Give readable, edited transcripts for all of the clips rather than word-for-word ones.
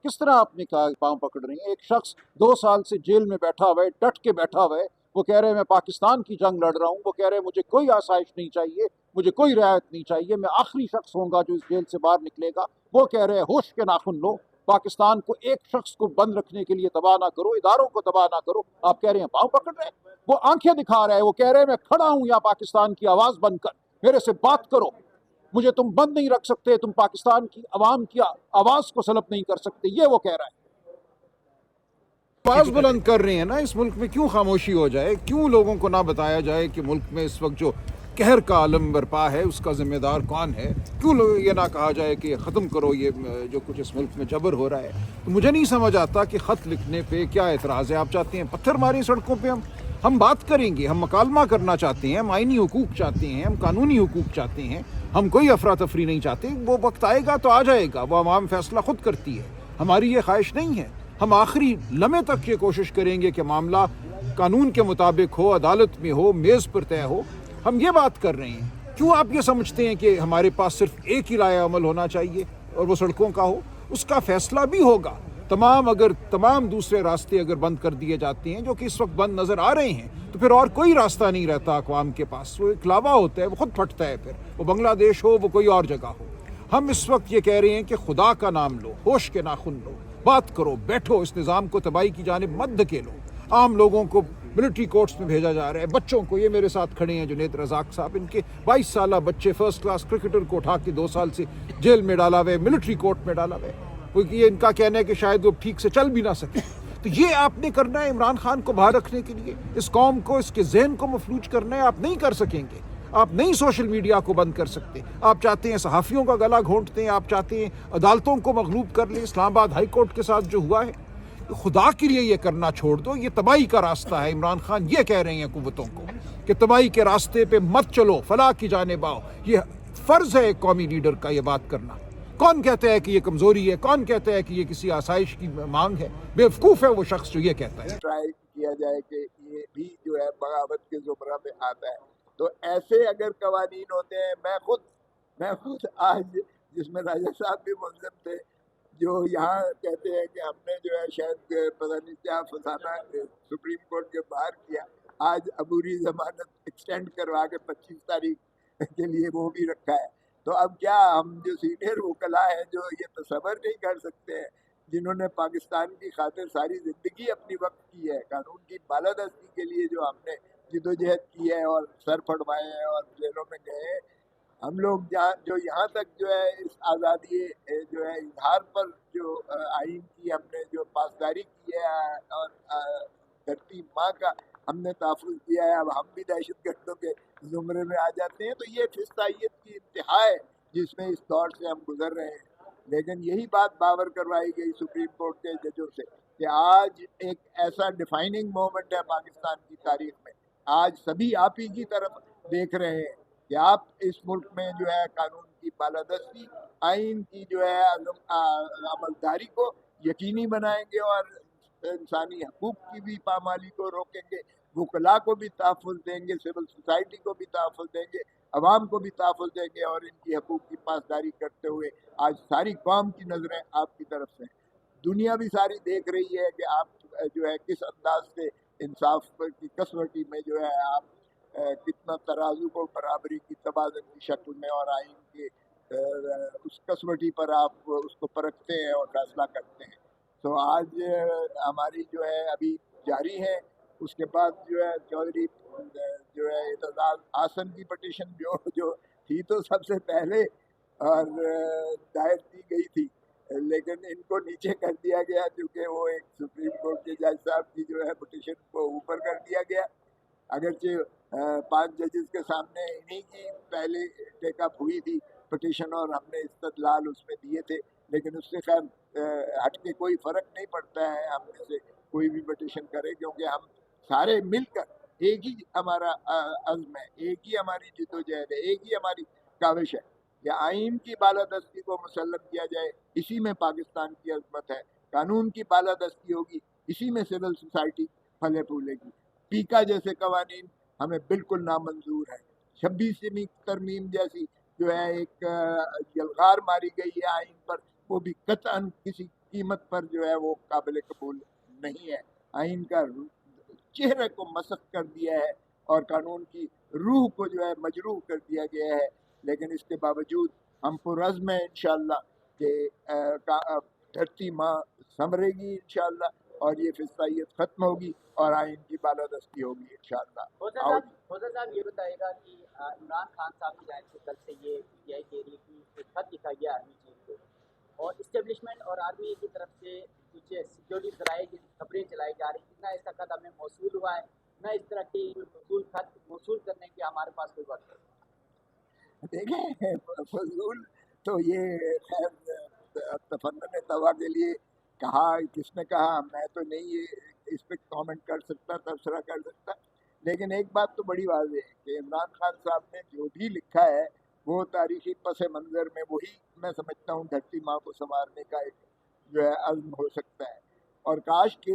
किस तरह आपने कहा पाँव पकड़ रही हैं? एक शख्स 2 साल से जेल में बैठा हुआ है, डट के बैठा हुआ है, वो कह रहे हैं मैं पाकिस्तान की जंग लड़ रहा हूँ, वो कह रहे हैं मुझे कोई आसाइश नहीं चाहिए, मुझे कोई रियायत नहीं चाहिए, मैं आखिरी शख्स होऊंगा जो इस जेल से बाहर निकलेगा। वो कह रहे हैं होश के नाखुन लो, पाकिस्तान को एक शख्स को बंद रखने के लिए तबाह ना करो, इदारों को तबाह ना करो। आप कह रहे हैं पाँव पकड़ रहे हैं। वो आंखें दिखा रहे हैं, वो कह रहे हैं मैं खड़ा हूँ यहाँ पाकिस्तान की आवाज़ बनकर, मेरे से बात करो, मुझे तुम बंद नहीं रख सकते, तुम पाकिस्तान की आवाम की आवाज़ को सलब नहीं कर सकते, ये वो कह रहा है। आवाज़ बुलंद कर रहे हैं ना, इस मुल्क में क्यों खामोशी हो जाए? क्यों लोगों को ना बताया जाए कि मुल्क में इस वक्त जो कहर का आलम बरपा है उसका जिम्मेदार कौन है? क्यों ये ना कहा जाए कि ख़त्म करो ये जो कुछ इस मुल्क में जबर हो रहा है? तो मुझे नहीं समझ आता कि ख़त लिखने पे क्या एतराज़ है। आप चाहते हैं पत्थर मारें सड़कों पे? हम बात करेंगे, हम मकालमा करना चाहते हैं, हम आइनी हुकूक चाहते हैं, हम कानूनी हुकूक चाहते हैं, हम कोई अफरा तफरी नहीं चाहते। वो वक्त आएगा तो आ जाएगा, वो अवाम फैसला खुद करती है, हमारी ये ख्वाहिश नहीं है। हम आखिरी लम्हे तक ये कोशिश करेंगे कि मामला कानून के मुताबिक हो, अदालत में हो, मेज़ पर तय हो। हम ये बात कर रहे हैं। क्यों आप ये समझते हैं कि हमारे पास सिर्फ एक ही राय अमल होना चाहिए और वो सड़कों का हो? उसका फैसला भी होगा। अगर तमाम दूसरे रास्ते अगर बंद कर दिए जाते हैं, जो कि इस वक्त बंद नज़र आ रहे हैं, तो फिर और कोई रास्ता नहीं रहता अक़वाम के पास। वो एक लावा होता है, वो खुद फटता है, फिर वो बांग्लादेश हो, वो कोई और जगह हो। हम इस वक्त ये कह रहे हैं कि खुदा का नाम लो, होश के नाखुन लो, बात करो, बैठो, इस निज़ाम को तबाही की जानिब मत धकेलो। आम लोगों को मिलिट्री कोर्ट्स में भेजा जा रहा है, बच्चों को, ये मेरे साथ खड़े हैं जुनेद रज़ाक साहब, इनके 22 साल बच्चे फर्स्ट क्लास क्रिकेटर को उठा के 2 साल से जेल में डाला हुआ है, मिलिट्री कोर्ट में डाला हुआ है, क्योंकि ये इनका कहना है कि शायद वो ठीक से चल भी ना सके। तो ये आपने करना है इमरान खान को बाहर रखने के लिए, इस कौम को, इसके जहन को मफलूज करना है। आप नहीं कर सकेंगे। आप नहीं सोशल मीडिया को बंद कर सकते। आप चाहते हैं सहाफ़ियों का गला घोंटते हैं, आप चाहते हैं अदालतों को मगलूब कर लें। इस्लामाबाद हाई कोर्ट के साथ जो हुआ है, खुदा के लिए ये करना छोड़ दो। ये तबाही का रास्ता है। इमरान खान ये कह रहे हैं कुव्वतों को कि तबाही के रास्ते पे मत चलो, फलाह की जानिब आओ। ये फ़र्ज़ है एक कौमी लीडर का ये बात करना। कौन कहता है कि ये कमज़ोरी है? कौन कहता है कि ये किसी आसाइश की मांग है? बेवकूफ़ है वो शख्स जो ये कहता है। ट्राई किया जाए कि ये भी जो है बगावत के ज़ुमरा में आता है। तो ऐसे अगर कवानीन होते हैं, मैं खुद आज, जिसमें राजा साहब भी मुल्ज़िम थे, जो यहाँ कहते हैं कि हमने जो है शायद पता नहीं क्या फसाना सुप्रीम कोर्ट के बाहर किया, आज अबूरी ज़मानत एक्सटेंड करवा के 25 तारीख के लिए वो भी रखा है। तो अब क्या हम जो सीनियर वकला हैं जो ये तसव्वुर नहीं कर सकते हैं, जिन्होंने पाकिस्तान की खातिर सारी ज़िंदगी अपनी वक्त की है, कानून की बालादस्ती के लिए जो हमने जिदोजहद की है और सर फड़वाए हैं और जेलों में गए हैं, हम लोग जो यहाँ तक जो है इस आज़ादी जो है इजहार पर जो आइन की हमने जो पासदारी की है और धरती माँ का हमने तहफ़्फ़ुज़ किया है, अब हम भी दहशत गर्दों के ज़ुमरे में आ जाते हैं। तो ये फिस्तायत की इंतहा है जिसमें इस दौर से हम गुजर रहे हैं। लेकिन यही बात बावर करवाई गई सुप्रीम कोर्ट के जजों से कि आज एक ऐसा डिफाइनिंग मोमेंट है पाकिस्तान की तारीख में। आज सभी आप ही की तरफ देख रहे हैं कि आप इस मुल्क में जो है कानून की बालादस्ती, आइन की जो है अमलदारी को यकीनी बनाएंगे और इंसानी हकूक की भी पामाली को रोकेंगे, वकला को भी तहफ़्फ़ुज़ देंगे, सिविल सोसाइटी को भी तहफ़्फ़ुज़ देंगे, अवाम को भी तहफ़्फ़ुज़ देंगे और इनकी हकूक की पासदारी करते हुए आज सारी कौम की नज़रें आपकी तरफ से हैं। दुनिया भी सारी देख रही है कि आप जो है किस अंदाज से इंसाफ की कसवटी में जो है आप कितना तराजू को बराबरी की तवाज़ुन की शक्ल में और आइन के उस कसवटी पर आप उसको परखते हैं और फैसला करते हैं। तो आज हमारी जो है अभी जारी है। उसके बाद जो है चौधरी जो है एतजाज़ आसन की पटिशन जो थी तो सबसे पहले और दायर की गई थी, लेकिन इनको नीचे कर दिया गया क्योंकि वो एक सुप्रीम कोर्ट के जज साहब की जो है पटिशन को ऊपर कर दिया गया। अगरचे 5 जजेस के सामने इन्हीं की पहले टेकअप हुई थी पटिशन और हमने इस्तदलाल उसमें दिए थे, लेकिन उससे खैर हट के कोई फ़र्क नहीं पड़ता है हम में से कोई भी पटिशन करे, क्योंकि हम सारे मिलकर एक ही हमारा अज़्म है, एक ही हमारी जिद्दोजहद है, एक ही हमारी काविश है कि आइन की बालादस्ती को मुसल्लम किया जाए। इसी में पाकिस्तान की अज़मत है। कानून की बालादस्ती होगी, इसी में सिविल सोसाइटी फले फूलेगी। पीका जैसे कवानीन हमें बिल्कुल नामंजूर है। 26वीं तरमीम जैसी जो है एक यलगार मारी गई है आइन पर, वो भी कतअन किसी कीमत पर जो है वो काबिल कबूल नहीं है। आइन का चेहरे को मसख कर दिया है और कानून की रूह को जो है मजरूह कर दिया गया है। लेकिन इसके बावजूद हम पुरज़्म हैं इंशाअल्लाह कि धरती माँ संवरेगी इंशाअल्लाह और ये फिसाइयत ख़त्म होगी और आइन की बालादस्ती होगी इंशाअल्लाह। होदा साहब ये बताएगा कि इमरान खान साहब की जानिब से कल से ये पीटीआई कह रही है कि एक खत लिखा गया आर्मी चीफ को और इस्टेब्लिशमेंट और आर्मी की तरफ से कुछ सिक्योरिटी जराए की खबरें चलाई जा रही हैं, ना ऐसा खत हमें मौसूल हुआ है, ना इस तरह के खत मौसूल करने की हमारे पास कोई वक्त है। देखें, फजूल तो ये खैर तफन्नुन तवा के लिए कहा, किसने कहा, मैं तो नहीं ये इस पर कमेंट कर सकता, तबसरा कर सकता। लेकिन एक बात तो बड़ी वाज़ेह है कि इमरान खान साहब ने जो भी लिखा है वो तारीखी पस मंज़र में वही मैं समझता हूँ धरती माँ को संवारने का एक जो है अज़्म हो सकता है। और काश कि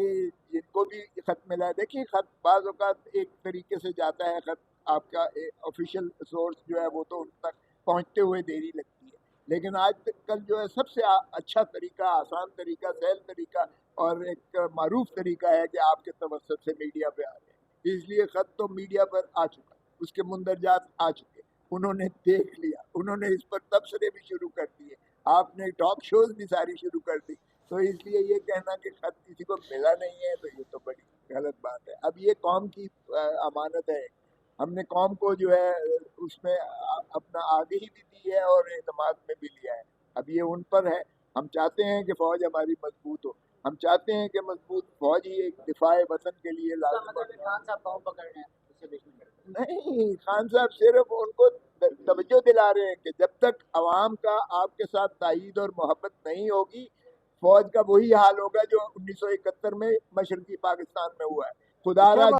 जिनको भी ख़त मिला है, देखिए ख़त बाज़ औक़ात एक तरीके से जाता है, ख़त आपका ऑफिशियल सोर्स जो है वो तो उन तक पहुँचते हुए देरी लगती है। लेकिन आज तक कल जो है सबसे अच्छा तरीका, आसान तरीका, सहल तरीका और एक मारूफ तरीका है कि आपके तवस्सुत से मीडिया पे आ जाए। इसलिए ख़त तो मीडिया पर आ चुका, उसके मुंदरजात आ चुके, उन्होंने देख लिया, उन्होंने इस पर तबसरे भी शुरू कर दिए, आपने टॉक शोज़ भी सारी शुरू कर दी। तो इसलिए ये कहना कि ख़त किसी को मिला नहीं है तो ये तो बड़ी गलत बात है। अब ये कौम की अमानत है, हमने कौम को जो है उसमें अपना आगाही भी दी है और एतमाद में भी लिया है। अब ये उन पर है। हम चाहते हैं कि फ़ौज हमारी मजबूत हो, हम चाहते हैं कि मजबूत फ़ौज ही एक दिफाए वतन के लिए लाज़िम मतलब खान साहब पाँव पकड़ रहे हैं नहीं, खान साहब सिर्फ उनको तवज्जो दिला रहे हैं कि जब तक अवाम का आपके साथ तायीद और मोहब्बत नहीं होगी, फौज का वही हाल होगा जो 1971 में मशरकी पाकिस्तान में हुआ है। खुदारा